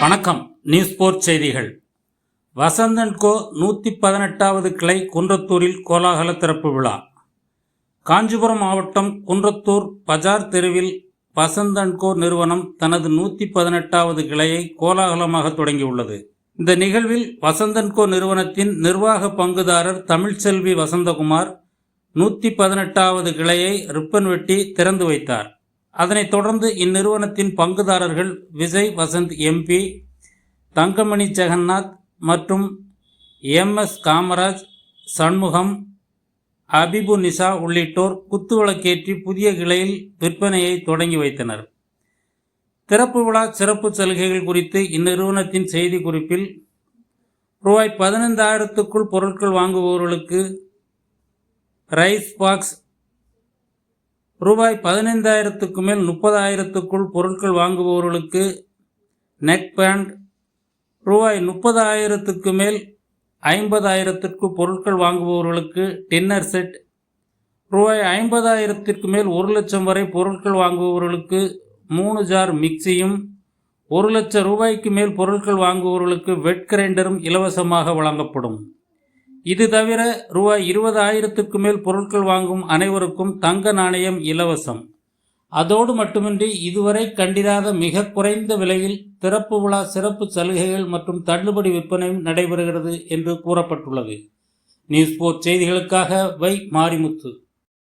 வணக்கம். News board செய்திகள். வசந்த் & கோ 118வது கிளை குன்றத்தூரில் கோலாகல திறப்பு விழா. காஞ்சிபுரம் மாவட்டம் குன்றத்தூர் பஜார் தெருவில் வசந்த் & கோ நிறுவனம் தனது 118வது கிளையை கோலாகலமாக தொடங்கியுள்ளது. இந்த நிகழ்வில் வசந்த் & கோ நிறுவனத்தின் நிர்வாக பங்குதாரர் தமிழ்ச்செல்வி வசந்தகுமார் 118வது கிளையை ரிப்பன் வெட்டி திறந்து வைத்தார். அதனைத் தொடர்ந்து இந்நிறுவனத்தின் பங்குதாரர்கள் விஜய் வசந்த் MP, தங்கமணி ஜெகநாத் மற்றும் MS காமராஜ், சண்முகம், அபிபு நிசா உள்ளிட்டோர் குத்துவிளக்கேற்றி புதிய கிளையில் விற்பனையை தொடங்கி வைத்தனர். திறப்பு விழா சிறப்பு சலுகைகள் குறித்து இந்நிறுவனத்தின் செய்தி குறிப்பில் ரூபாய் 15,000க்குள் பொருட்கள் வாங்குபவர்களுக்கு ரைஸ் பாக்ஸ், ரூபாய் 15,000க்கு மேல் 30,000க்குள் பொருட்கள் வாங்குபவர்களுக்கு நெக் பேண்ட், ரூபாய் 30,000க்கு மேல் 50,000க்கு பொருட்கள் வாங்குபவர்களுக்கு டின்னர் செட், ரூபாய் 50,000க்கு மேல் 1 லட்சம் வரை பொருட்கள் வாங்குபவர்களுக்கு 3 ஜார் மிக்சியும், 1 லட்சம் ரூபாய்க்கு மேல் பொருட்கள் வாங்குபவர்களுக்கு வெட் கிரைண்டரும் இலவசமாக வழங்கப்படும். இது தவிர ரூபாய் 20,000க்கு மேல் பொருட்கள் வாங்கும் அனைவருக்கும் தங்க நாணயம் இலவசம். அதோடு மட்டுமின்றி இதுவரை கண்டிராத மிக குறைந்த விலையில் திறப்பு விழா சிறப்பு சலுகைகள் மற்றும் தள்ளுபடி விற்பனையும் நடைபெறுகிறது என்று கூறப்பட்டுள்ளது. நியூஸ் போர்ட் செய்திகளுக்காக வை மாரிமுத்து.